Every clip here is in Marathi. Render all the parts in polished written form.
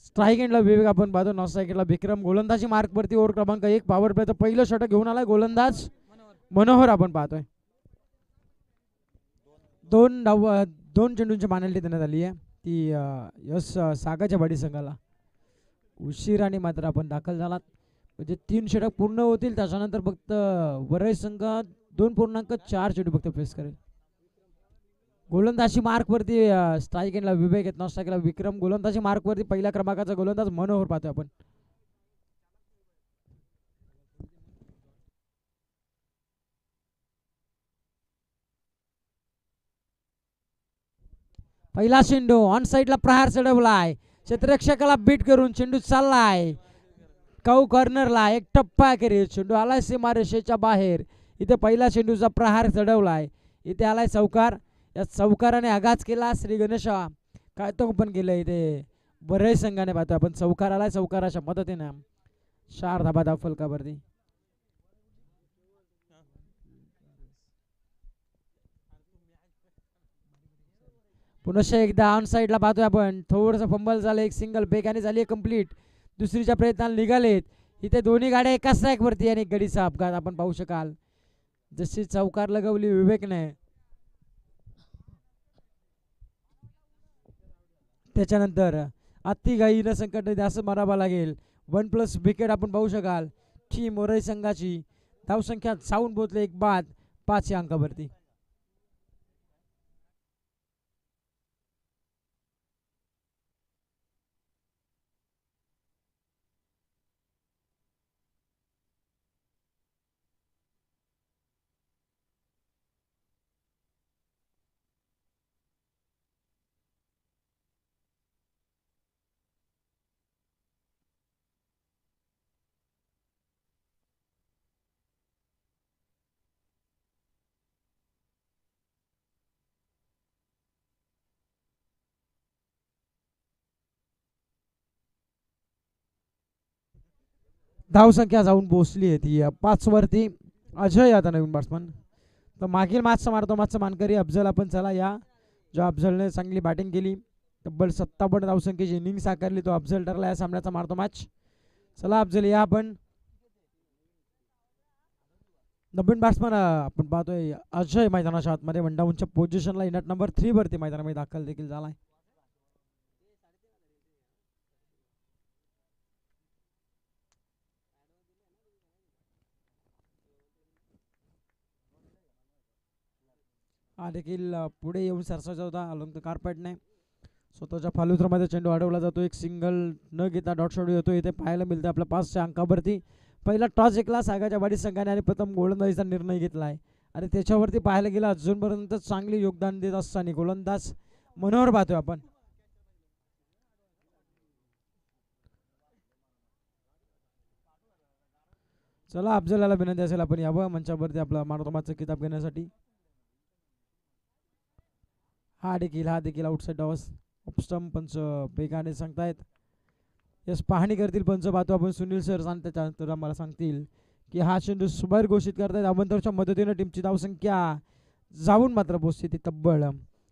स्ट्राईक एंडला विवेक आपण पाहतो, नॉन स्ट्राईक एंडला विक्रम. गोलंदाजी मार्कवरती ओव्हर क्रमांक 1 पॉवर प्लेचं पहिलं षटक घेऊन आलाय गोलंदाज मनोहर आपण पाहतोय. 2 चेंडूंची पेनल्टी देण्यात आली आहे ती यश सागाच्या बाडी संघाला. उशिराने मात्र आपण दाखल झालात, म्हणजे 3 षटक पूर्ण होतील त्याच्यानंतर फक्त वरळी संघ 2.4 चेंडू फक्त फेस करेल. गोलंदाजी मार्कवरती स्ट्राईक एंडला विवेक आहेत, नॉन स्ट्राईकला विक्रम. गोलंदाजी मार्कवरती पहिल्या क्रमांकाचा गोलंदाज मनोहर पाहतोय आपण. पहिला चेंडू ऑन साईडला प्रहार चढवलाय, क्षेत्ररक्षकाला बीट करून चेंडू चाललाय कौ कॉर्नरला. एक टप्पा करीत चेंडू आलाय सीमारेषेच्या बाहेर. इथे पहिला चेंडूचा प्रहार चढवलाय, इथे आलाय चौकार. या चौकाराने आघात केला श्री गणेशा, काय तो पण केलं इथे बरेच संघाने पाहतो आपण. चौकार आलाय, चौकाराच्या मदतीने 4 धाबा धाव फलकावरती. पुन्हा एकदा ऑन साईडला पाहतोय आपण, थोडंसं फंबल झालं, एक सिंगल बेगाने झाली आहे कंप्लीट. दुसरीच्या प्रयत्नाला निघालेत इथे दोन्ही गाड्या एकाच ट्रॅकवरती आणि गडीचा अपघात आपण पाहू शकाल. जशी चौकार लगवली विवेकने, त्याच्यानंतर अतिघाई न संकट जास्त मारावा लागेल. 1+ विकेट आपण पाहू शकाल टीम वरळी संघाची. धावसंख्या जाऊन पोहोचले 1 बाद 5 या अंकावरती. धावसंख्या जाऊन पोहोचली आहे ती 5 वरती. अजय आता नवीन बॅट्समन, तर मागील मॅचचा मारतो मॅचचा मानकरी अफजल आपण. चला या जो अफजलने चांगली बॅटिंग केली, तब्बल 57 धावसंख्येची इनिंग साकारली, तो अफजल ठरला या सामन्याचा मारतो मॅच. चला अफजल या आपण. नवीन बॅट्समन आपण पाहतोय अजय मैदानाच्या आतमध्ये वनडाऊनच्या पोझिशनला इनट नंबर 3 वरती मैदानामध्ये दाखल देखील झालाय. हा देखील पुढे येऊन सरसाचा होता अलंक कार्पेटने. स्वतःच्या फालुत्रामध्ये चेंडू अडवला जातो, एक सिंगल न घेता डॉट शॉट येतो इथे पाहायला मिळतं आपल्या 5च्या अंकावरती. पहिला टॉस जिंकला सागाच्या बाडी संघाने आणि प्रथम गोलंदाजीचा निर्णय घेतला आहे आणि त्याच्यावरती पाहायला गेला अजूनपर्यंत चांगले योगदान देत असताना गोलंदाज मनोहर पाहतोय आपण. चला अफजलाला विनंती असेल आपण यावं मंचावरती आपला मानवमाचा किताब घेण्यासाठी. हा देखील आउटसाईड डॉस ऑफस्टम पंच बेगाने सांगतायत. यस पाहणी करतील पंच पाहतो आपण सुनील सर त्याच्यानंतर आम्हाला सांगतील की हा चेंडू सुबाहेर घोषित करतायत. अवंतरच्या मदतीने टीमची धावसंख्या जाऊन मात्र पोहोचते ती तब्बल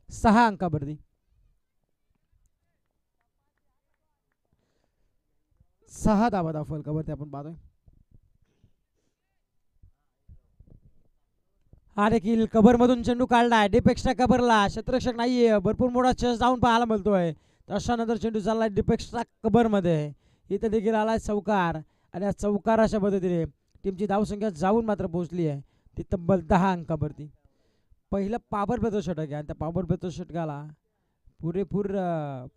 6 अंकावरती. 6 धावा धाव फलकावरती आपण पाहतोय. हा देखील कव्हरमधून चेंडू काढलाय, डिपेक्सच्या कव्हरला क्षेत्ररक्षक नाहीये, भरपूर मोठा चेस जाऊन पाहायला मिळतोय. तशानंतर चेंडू चाललाय डिपेक्सच्या कव्हरमध्ये, इथे देखील आलाय चौकार आणि या चौकाराच्या पद्धतीने टीमची धावसंख्या जाऊन मात्र पोहोचली आहे ती तब्बल 10 अंकावरती. पहिलं पॉवर प्लेचं षटक आहे आणि त्या पॉवर प्लेचं षटकाला पुरेपूर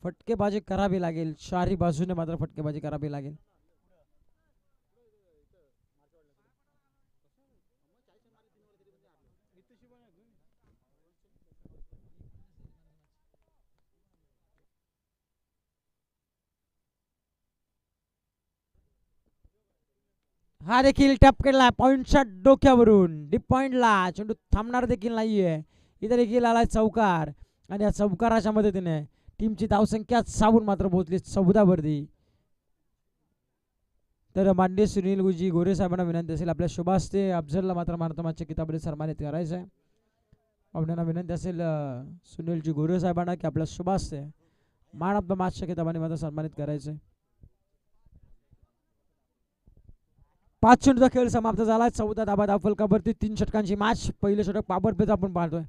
फटकेबाजी करावी लागेल, चारही बाजूने मात्र फटकेबाजी करावी लागेल. हा देखील टॅप केला पॉइंटच्या डोक्यावरून डीप पॉइंटला, चेंडू थांबणार देखील नाहीये. इथे देखील आलाय चौकार आणि या चौकाराच्या मदतीने टीमची धावसंख्या सावून मात्र पोहोचली 14 वरती. तर माननीय सुनील गुजी गोरे साहेबांना विनंती असेल आपल्या शुभास्ते अफजलला मात्र मारतोमाच्या किताबीने सन्मानित करायचं आहे. पाहुण्यांना विनंती असेल सुनीलजी गोरे साहेबांना की आपल्या शुभास्ते मॅन ऑफ द मॅचच्या खिताबाने मध्ये सन्मानित करायचे. 5 चेंडूचा खेळ समाप्त झाला. 14 धाबा धाव फलकावरती 3 षटकांची मॅच. पहिले षटक पॉवर प्लेच आपण पाहतोय.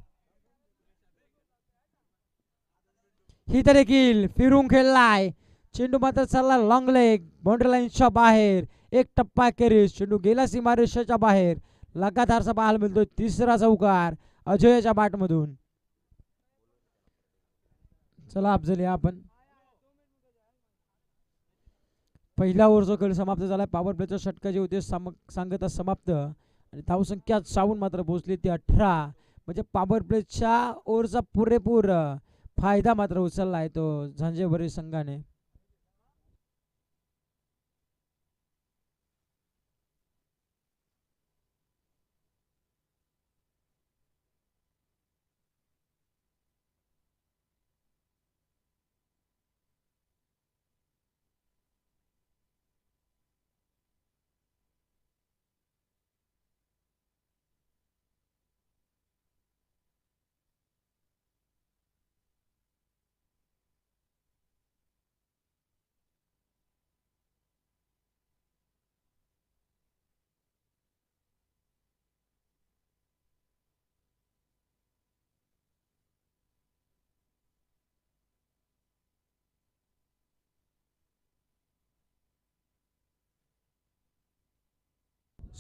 ही तर देखील फिरून खेळलाय. चेंडू मात्र चालला लॉंग लेग बाउंड्री लाईनच्या बाहेर. एक टप्पा अखेरीस चेंडू गेला सीमारेषेच्या बाहेर. लगातारचा पाहायला मिळतोय. तिसरा चौकार अजयच्या बॅटमधून. चला अफजल या आपण. पहिल्या ओव्हरचा खेळ समाप्त झाला. पॉवर प्लेच्या षटका जे होते सांगता समाप्त आणि धावसंख्या 54 मात्र पोहोचली ती 18. म्हणजे पॉवर प्लेच्या ओव्हरचा पुरेपूर फायदा मात्र उचलला आहे तो झांजेवरी संघाने.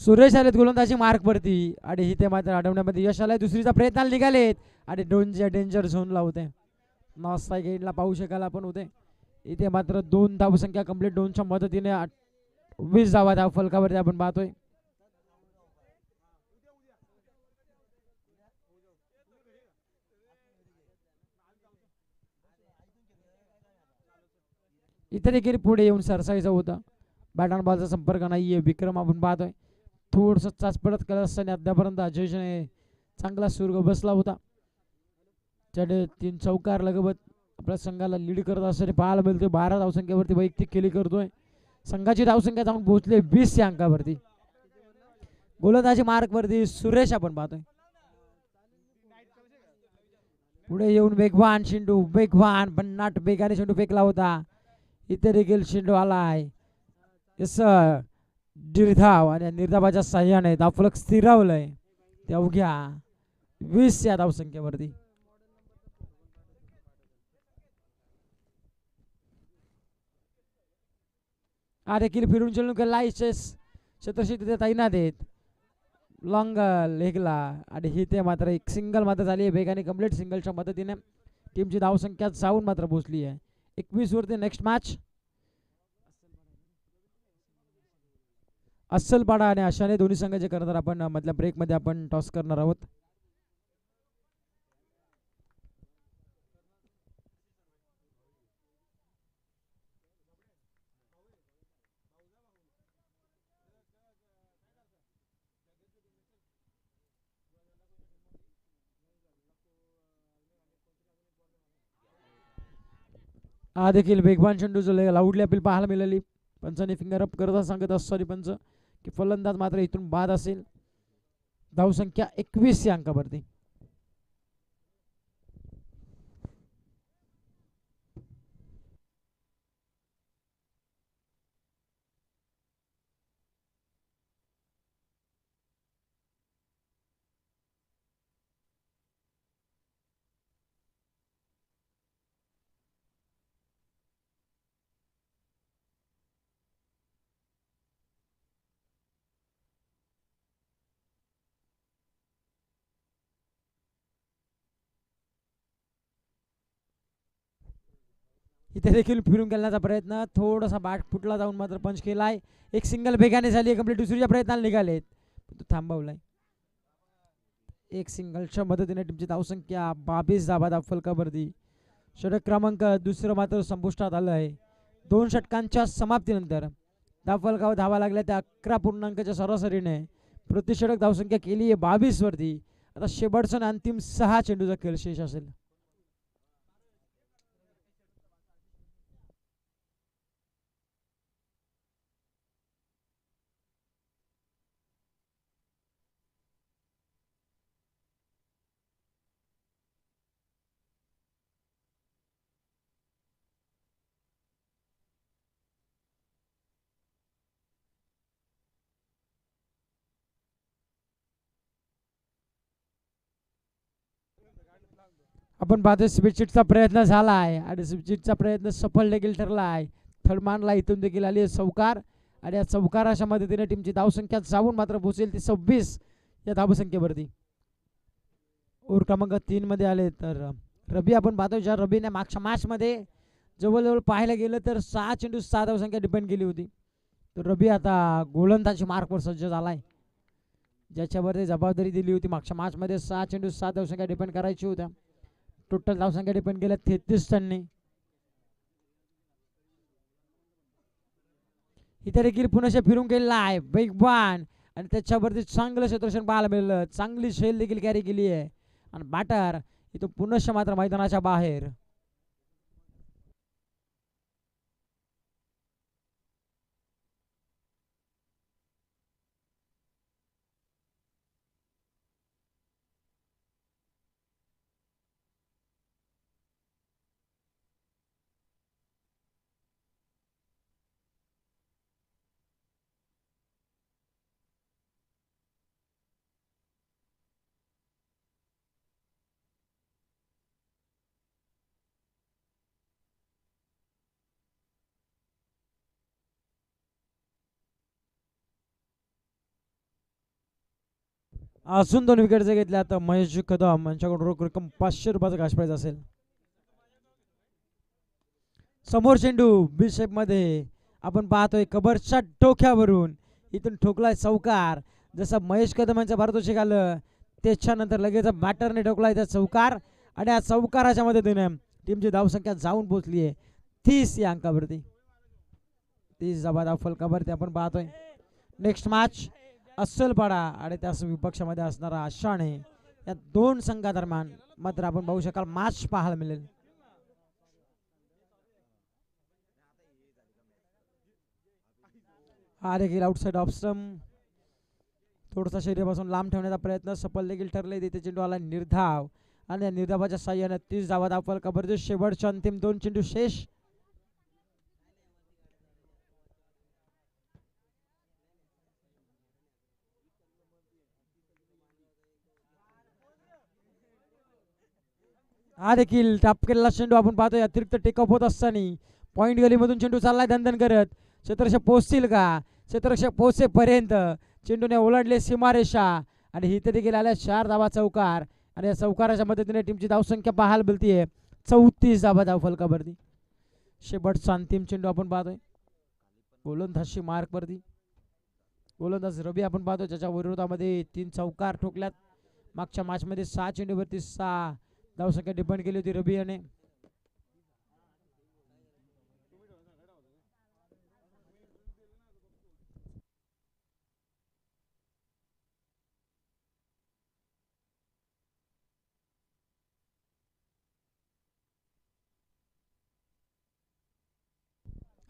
सुरेश आलेत गोलंदाजी मार्क वरती आणि इथे मात्र अडवण्यामध्ये यश आलंय. दुसरीचा प्रयत्न निघालेत आणि डेंजर झोनला होते. नॉस्ट्राईक एंडला पाहू शकाल आपण होते. इथे मात्र 2 धावसंख्या कंप्लीट 2च्या मदतीने 20 धावा धाव फलकावरती आपण पाहतोय. इथे देखील पुढे येऊन सरसाईचा होता. बॅट आणि बॉलचा संपर्क नाहीये. विक्रम आपण पाहतोय थोडस चाचपडत करत असताना अद्यापर्यंत अजयने चांगला सुर बसला होता. 3 चौकार लगबत आपल्या संघाला लीड करत असताना पाहायला मिळतोय. 12 धावसंख्येवरती वैयक्तिक केली करतोय. संघाची धावसंख्या जाऊन पोहोचले 20 या अंकावरती. गोलंदाजी मार्क वरती सुरेश आपण पाहतोय. पुढे येऊन वेगवान चेंडू वेगवान भन्नाट वेगाने चेंडू फेकला होता. इथे देखील चेंडू आलाय. यस निर्धाव आणि निर्धावाच्या साह्याने धावफलक स्थिरावलंय ते अवघ्या 20 या धावसंख्येवरती. हा देखील फिरून चेंडू केला. छत्रशी तिथे तैनात आहेत लॉंग लेगला आणि ही ते मात्र एक सिंगल मात्र झाली आहे. वेगाने कंप्लीट सिंगलच्या मदतीने टीमची धावसंख्या जाऊन मात्र पोहोचली आहे 21 वरती. नेक्स्ट मॅच अस्सलपाडा आणि अशाने दोन्ही संघाचे करणार आपण मधल्या ब्रेकमध्ये आपण टॉस करणार आहोत. हा देखील वेगवान चेंडू जो लाऊडली अपील पाहायला मिळाली. पंचाने फिंगर अप करता सांगत असतो पंच की फलंदाज मात्र इथून बाद असेल. धावसंख्या 21 या अंकावरती. इथे देखील फिरून गेल्याचा प्रयत्न थोडासा बाट फुटला जाऊन मात्र पंच केलाय. एक सिंगल वेगाने झाली कंप्लीट. दुसरीच्या प्रयत्नाला निघालेत तो थांबवलाय. एक सिंगलच्या मदतीने टीमची धावसंख्या 22 धाबा धाव फलकावरती. षटक क्रमांक दुसरं मात्र संपुष्टात आलं आहे. 2 षटकांच्या समाप्तीनंतर धाव फलकावर धावा लागल्या त्या 11 पूर्णांकाच्या सरासरीने प्रति षटक धावसंख्या केली आहे 22 वरती. आता शेवटचा अंतिम 6 चेंडूचा खेळ शेष असेल. आपण पाहतोय स्पीडशीटचा प्रयत्न झाला आहे आणि स्पीडशीटचा प्रयत्न सफल देखील ठरला आहे. थर्डमॅनला इथून देखील आली आहे चौकार आणि या चौकार अशा मदतीने टीमची धावसंख्या जाऊन मात्र पोहोचेल ती 26 या धावसंख्येवरती. ओव्हर क्रमांक 3 मध्ये आले तर रबी आपण पाहतो, ज्या रबीने मागच्या मॅचमध्ये जवळजवळ पाहायला गेलं तर 6 चेंडू 6 धावसंख्या डिपेंड केली होती. तर रबी आता गोलंदाजी मार्कवर सज्ज झालाय, ज्याच्यावर जबाबदारी दिली होती मागच्या मॅचमध्ये 6 चेंडू 7 धावसंख्या डिपेंड करायची होत्या. टोटल धावसंख्या डिपेंड केल्या 33 रनने. इथे देखील पुन्हा फिरून गेलेला आहे वेगवान आणि त्याच्यावरती चांगलं क्षेत्ररक्षण पाहायला मिळालं. चांगली शेल देखील कॅरी केली आहे आणि बॅटर इथं पुन्हा मात्र मैदानाच्या बाहेर. अजून 2 विकेट जर घेतल्या तर महेश कदम यांच्याकडून रोख रक्कम 500 रुपयाचा कॅश प्राइज असेल. समोर चेंडू बी शेप मध्ये आपण पाहतोय कबरच्या टोक्यावरून इथून ठोकलाय चौकार. जसं महेश कदम यांच्या पारितोषिक आलं त्याच्यानंतर लगेच बॅटरने ठोकलाय त्या चौकार आणि या चौकाराच्या मदतीने टीमची धावसंख्या जाऊन पोहोचली आहे 30 या अंकावरती. 30 जबादार फलकावरती आपण पाहतोय. नेक्स्ट मॅच अस्सलपाडा आणि त्याच विपक्षामध्ये असणारा आशाणे या दोन संघादरम्यान मात्र आपण पाहू शकाल मॅच पाहायला मिळेल. हा देखील आउटसाइड ऑफ स्टंप थोडासा शरीरापासून लांब ठेवण्याचा प्रयत्न सफल देखील ठरले. तिथे चेंडू आला निर्धाव आणि या निर्धावाच्या साह्याने 30 धावा दाखल कबरचे शेवटच्या अंतिम 2 चेंडू शेष. हा देखील टॅप केलेला चेंडू आपण पाहतोय अतिरिक्त टेकअप होत असताना पॉईंट गलीमधून चेंडू चाललाय दणदण करत. क्षेत्ररक्षक पोहोचतील का? क्षेत्ररक्षक पोहोचेपर्यंत चेंडूने ओलांडले सीमारेषा आणि इथे देखील आल्या 4 धावा चौकार आणि या चौकाराच्या मदतीने टीमची धावसंख्या पाहायला मिळतीये 34 धावा फलकावरती. शेवटचा अंतिम चेंडू आपण पाहतोय गोलंदाजी मार्कवरती. गोलंदाज रबी आपण पाहतो ज्याच्या विरोधामध्ये 3 चौकार ठोकल्यात. मागच्या मॅचमध्ये 6 चेंडूवरती 6 धावसंख्या डिपेंड केली होती रबी याने.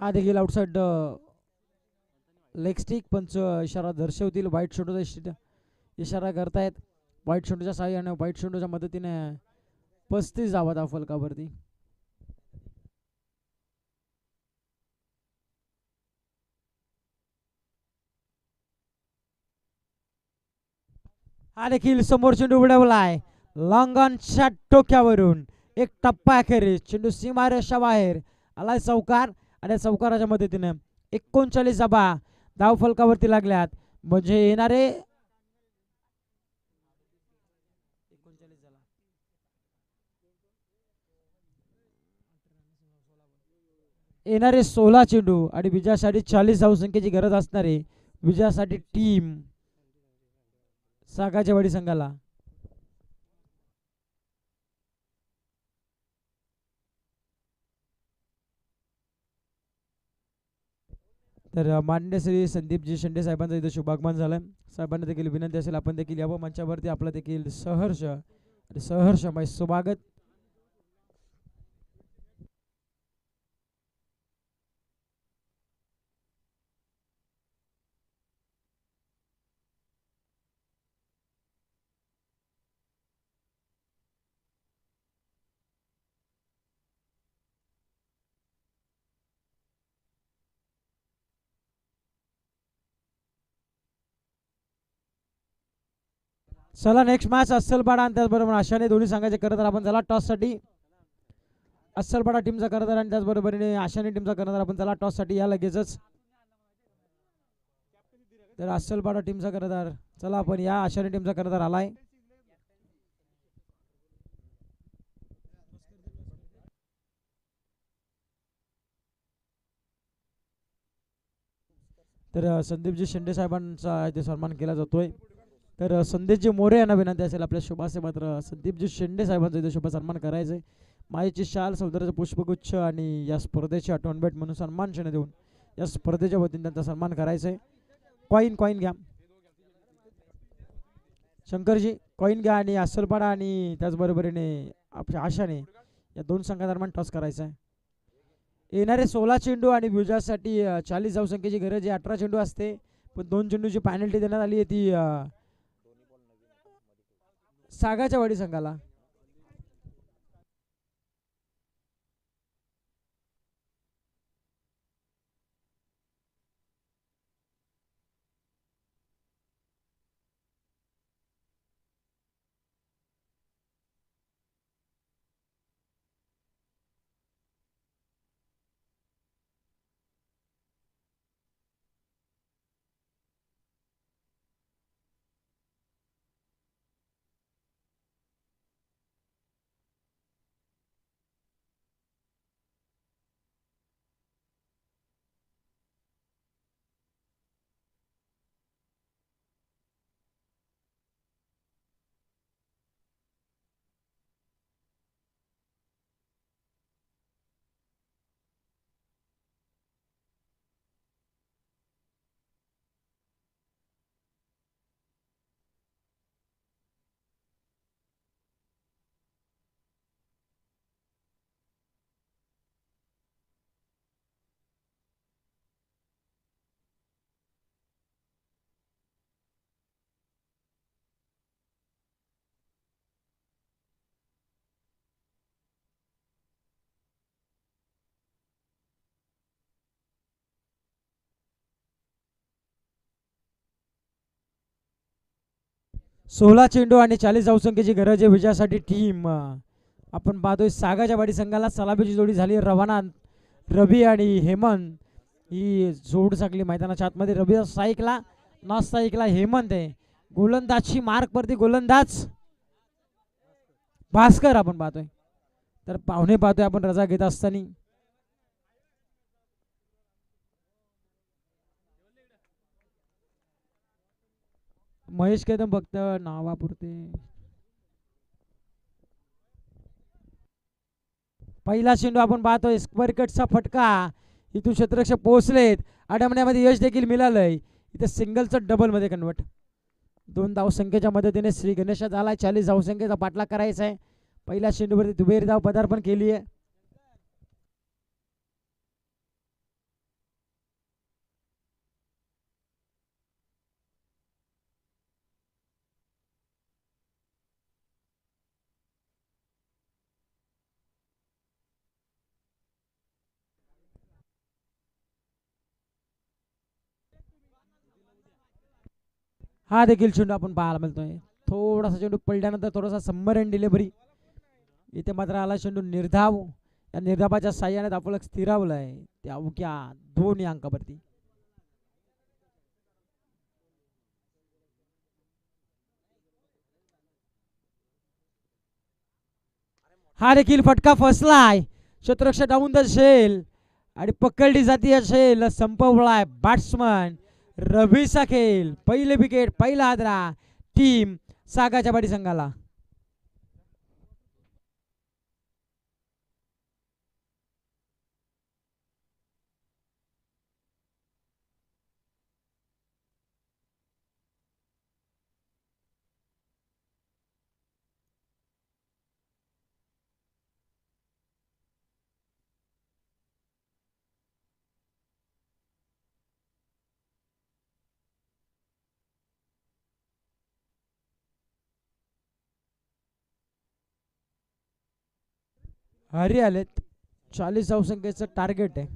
हा देखील आउटसाइड लेग स्टिक पंच इशारा दर्शवतील. व्हाईट शेंडूचा इशारा करतायत. व्हाईट शेंडूच्या साह्याने व्हाईट शेंडूच्या मदतीने 35 धावा फलकावरती. हा देखील समोर चेंडू उडवलाय लॉंगॉनच्या टोक्यावरून एक टप्पा अखेरीस चेंडू सीमारेषा बाहेर आलाय चौकार आणि चौकाराच्या मदतीने 39 धावा फलकावरती लागल्यात. म्हणजे येणारे 16 चेंडू आणि विजयासाठी 40 धावसंख्येची गरज असणारे विजयासाठी टीम सागाचेवाडी संघाला. तर मान्य श्री संदीपजी शेंडे साहेबांचा इथं शुभागमन झालं. साहेबांना देखील विनंती असेल आपण देखील यावं मंचावरती. आपलं देखील सहर्षमय स्वागत. चला नेक्स्ट मॅच अस्सलपाडा आणि त्याचबरोबर आशाने दोन्ही संघाचे करत आपण चला टॉससाठी. अस्सलपाडा टीमचा करदार आणि त्याचबरोबरीने आशाने टीमचा करदार आपण चला टॉससाठी या लगेचच. तर अस्सलपाडा टीमचा करदार चला आपण या. आशाने टीमचा करदार आलाय. तर संदीपजी शिंदे साहेबांचा इथे सन्मान केला जातोय. तर संदेशजी मोरे यांना विनंती असेल आपल्या शुभासे मात्र संदीपजी शिंदे साहेबांचा इथे शुभ सन्मान करायचंय. मायेची शाल सौंदर्याचं पुष्पगुच्छ आणि या स्पर्धेची आठवण भेट म्हणून सन्मान चिन्ह देऊन या स्पर्धेच्या वतीने त्यांचा सन्मान करायचंय. कॉईन घ्या शंकरजी, कॉईन घ्या आणि अस्सलपाडा आणि त्याचबरोबरीने आपल्या आशाने या दोन संघादरम्यान टॉस करायचा आहे. येणारे 16 चेंडू आणि विजयासाठी 40 धावसंख्येची गरज आहे. 18 चेंडू असते पण 2 चेंडूची पॅनल्टी देण्यात आली आहे ती सागाच्या वाडी संघाला. सोळा चेंडू आणि 40 धावसंख्येची गरज आहे विजयासाठी. टीम आपण पाहतोय सागाच्या वाडी संघाला सलामीची जोडी झाली. रवाना रवी आणि हेमंत ही जोड सगळी मैदानाच्या आतमध्ये. रवी साईकला नॉस साईकला हेमंत आहे. गोलंदाजची मार्क वरती गोलंदाज भास्कर आपण पाहतोय. तर पाहुणे पाहतोय आपण रजा घेत असताना. महेश कदम फक्त नावापुरते. पहिला चेंडू आपण पाहतोय स्क्वेअर कटचा फटका. इथून क्षेत्ररक्षक पोहोचलेत. अडवण्यामध्ये यश देखील मिळालंय. इथे सिंगलचं डबल मध्ये कन्वर्ट. 2 धावसंख्येच्या मदतीने श्री गणेशा झालाय. 40 धावसंख्येचा पाठलाग करायचा आहे. पहिल्या चेंडूवरती दुबेरी धाव पदार्पण केली आहे. हा देखील चेंडू आपण पाहायला मिळतोय. थोडासा चेंडू पडल्यानंतर थोडासा सबमरीन डिलिव्हरी. इथे मात्र आला चेंडू निर्धाव. या निर्धावाच्या साह्याने आपलं स्थिरावलंय त्या अवघ्या 2 अंकावरती. हा देखील फटका फसलाय. क्षेत्ररक्षक डाऊन द शेल आणि पकडली जाती असेल. संपवलाय बॅट्समन रवीचा खेळ. पहिले विकेट पहिला आदरा टीम सागाच्या वाडी संघाला. हरी आलेत. 40 धावसंख्येचं टार्गेट आहे.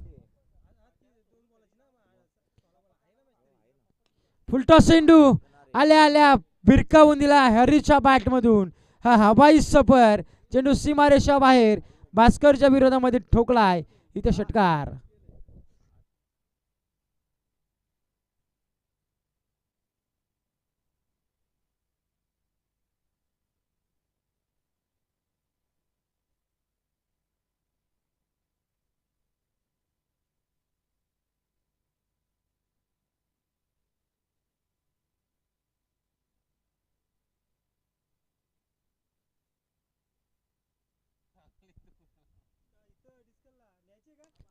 फुलटॉस चेंडू आल्या आल्या भिरकावून दिला हरीच्या बॅटमधून. हा हवाई सफर चेंडू सीमारेषा बाहेर भास्करच्या विरोधामध्ये ठोकलाय. इथे षटकार.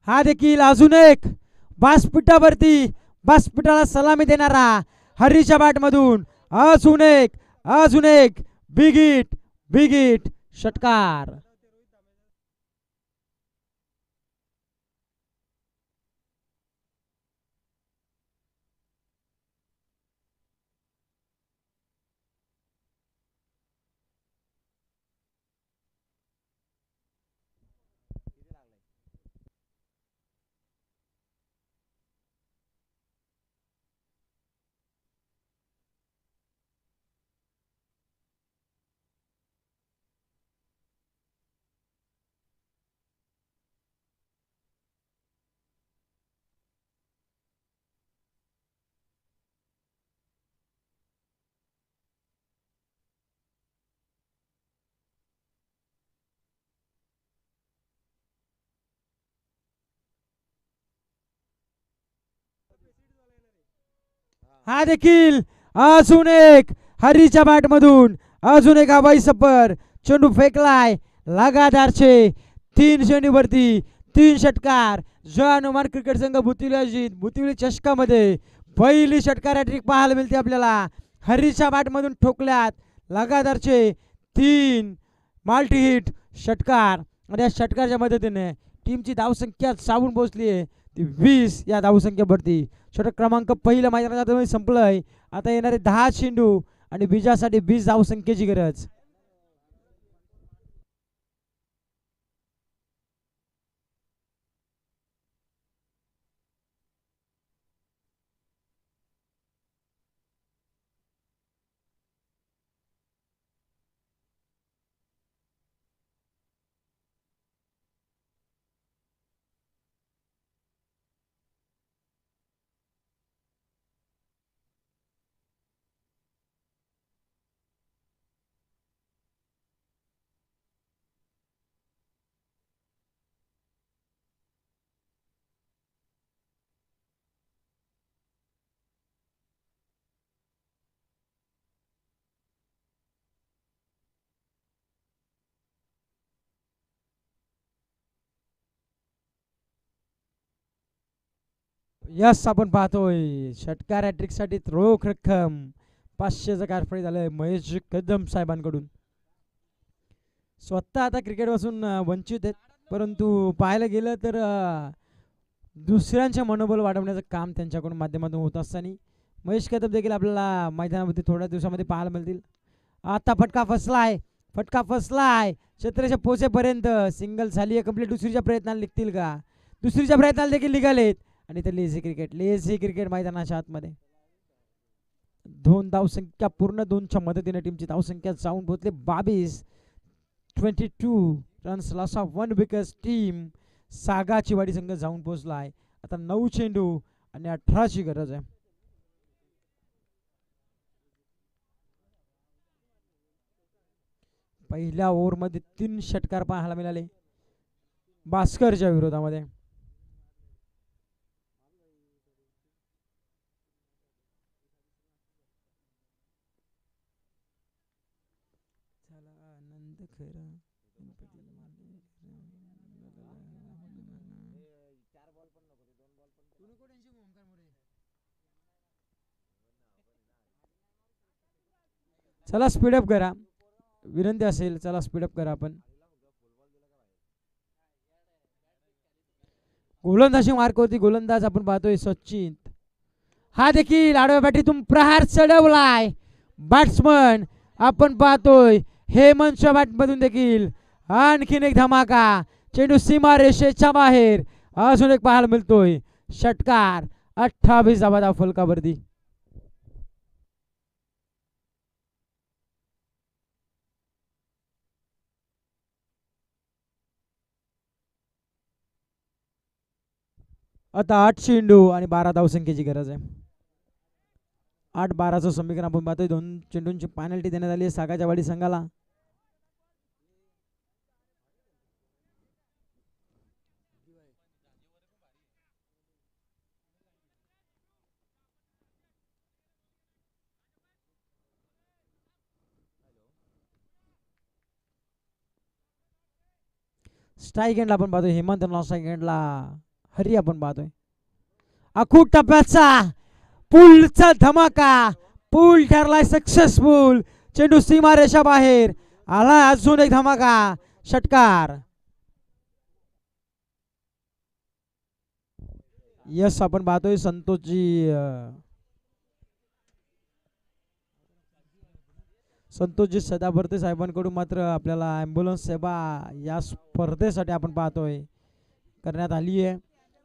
हा देखील अजून एक व्यासपीठावरती व्यासपीठाला सलामी देणारा हरीच्या बॅटमधून अजून एक बिग हिट षटकार. हा देखील अजून एक हरीच्या बॅटमधून अजून एक हवाई सफर चेंडू फेकलाय लगातारचे 3 चेंडूवरती 3 षटकार. जय हनुमान क्रिकेट संघ बुतिवली चषकामध्ये पहिली षटकार हॅट्रिक पाहायला मिळते आपल्याला. हरीच्या बॅटमधून ठोकल्यात लगातारचे 3 मल्टी हिट षटकार आणि या षटकारच्या मदतीने टीमची धावसंख्या सावून पोहोचली आहे ती 20 या धावसंख्येवरती. षटक क्रमांक पहिल्या मैदानात संपलंय. आता येणारे 10 चेंडू आणि विजयासाठी 20 धावसंख्येची गरज. यस आपण पाहतोय षटकार हॅट्रिक साठी रोख रक्कम 500चं कारफळी झालंय महेश कदम साहेबांकडून. स्वतः आता क्रिकेट पासून वंचित आहेत परंतु पाहायला गेलं तर दुसऱ्यांचे मनोबल वाढवण्याचं काम त्यांच्याकडून माध्यमातून होत असताना महेश कदम देखील आपल्याला मैदानामध्ये थोड्या दिवसामध्ये पाहायला मिळतील. आता फटका फसलाय क्षेत्राच्या पोचेपर्यंत सिंगल झाली आहे कंप्लीट. दुसरीच्या प्रयत्नाला निघतील का? दुसरीच्या प्रयत्नाला देखील निघालेत आणि ते लेझी क्रिकेट मैदानाच्या आतमध्ये 2 धावसंख्या पूर्ण 2च्या मदतीने टीमची धावसंख्या जाऊन पोहोचले 22 runs loss of 1 wicket. Team सागाची वाडी संघ जाऊन पोहोचलाय. आता 9 चेंडू आणि 18ची गरज आहे. पहिल्या ओव्हरमध्ये 3 षटकार पाहायला मिळाले भास्करच्या विरोधामध्ये. चला स्पीडअप करा विनंती असेल. चला स्पीडअप करा आपण. गोलंदाजी मार्क होती गोलंदाज आपण पाहतोय सचिन. हा देखील आडव्या बॅटीतून प्रहार चढवलाय बॅट्समन आपण पाहतोय हेमंतच्या बॅटमधून देखील आणखीन एक धमाका. चेंडू सीमा रेषेच्या बाहेर अजून एक पाहायला मिळतोय षटकार. 28 धावा फलकावरती. आता 8 चेंडू आणि 12 धावसंख्येची गरज आहे. 8-12चं समीकरण आपण पाहतोय. 2 चेंडूंची पेनल्टी देण्यात आली आहे सागाच्या वाडी संघाला. स्ट्राईक एंडला आपण पाहतोय हेमंत, स्ट्राईक एंडला हरी आपण पाहतोय. अखूट टप्प्याचा पुलचा धमाका, पूल ठरलाय सक्सेसफुल. चेंडू सीमारेषा बाहेर आला. अजून एक धमाका षटकार. यस आपण पाहतोय संतोषजी सदावर्ते साहेबांकडून मात्र आपल्याला ॲम्ब्युलन्स सेवा या स्पर्धेसाठी आपण पाहतोय करण्यात आली आहे.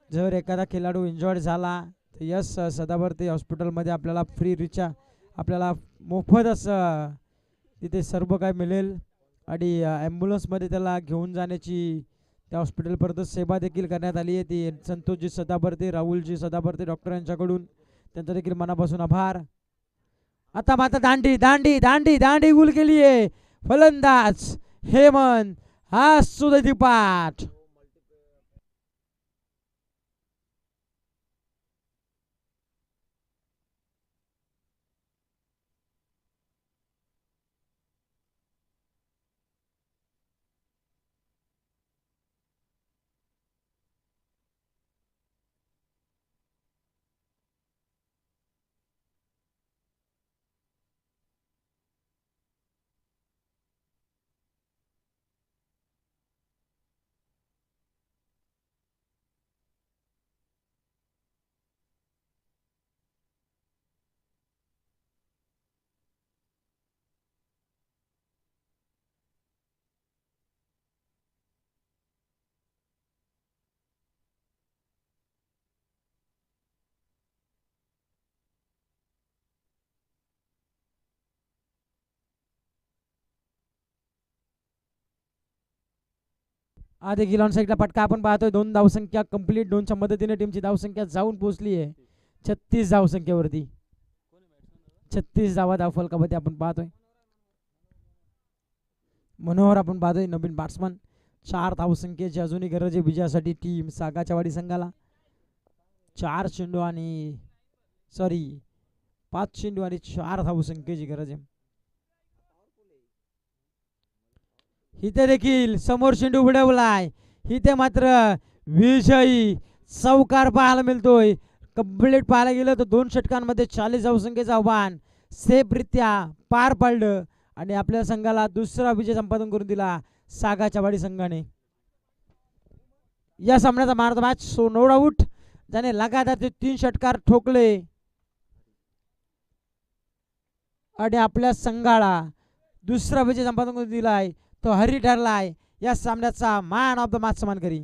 जर एखादा खेळाडू इंजॉर्ड झाला तर यस सदावर्ते हॉस्पिटलमध्ये आपल्याला फ्री रिचार्ज, आपल्याला मोफत असं तिथे सर्व काय मिळेल आणि ॲम्ब्युलन्समध्ये त्याला घेऊन जाण्याची त्या हॉस्पिटलपर्यंत सेवा देखील करण्यात आली आहे. ती संतोषजी सदावर्ते, राहुलजी सदावर्ते डॉक्टर यांच्याकडून त्यांचा देखील मनापासून आभार. आता मात्र दांडी दांडी दांडी दांडी गुल केली आहे. फलंदाज हेमंत, हा सुदैती पाठ. आधी गिलॉन साईडला फटका आपण पाहतोय. 2 धावसंख्या कंप्लीट. 2च्या मदतीने टीमची धावसंख्या जाऊन पोहोचली आहे 36 धावसंख्येवरती. 36 धावा धावफलकामध्ये आपण पाहतोय. मनोहर आपण पाहतोय नवीन बॅट्समन. 4 धावसंख्येची अजूनही गरज आहे विजयासाठी टीम सागाच्या वाडी संघाला. 4 चेंडू आणि 5 चेंडू आणि 4 धावसंख्येची गरज आहे. इथे देखील समोर चेंडू उडवलाय. इथे मात्र विजयी चौकार पाहायला मिळतोय. कंप्लीट पाहायला गेलं तर 2 षटकांमध्ये 40 धावसंख्येचं आव्हान सेफरित्या पार पाडलं आणि आपल्या संघाला दुसरा विजय संपादन करून दिला सागाच्या वाडी संघाने. या सामन्याचा मार्ग मॅच नो डाऊट ज्याने लगातार 3 षटकार ठोकले आणि आपल्या संघाला दुसरा विजय संपादन करून दिलाय तो हरी ठरलाय. या सामन्याचा मॅन ऑफ द मॅच सन्मान करी.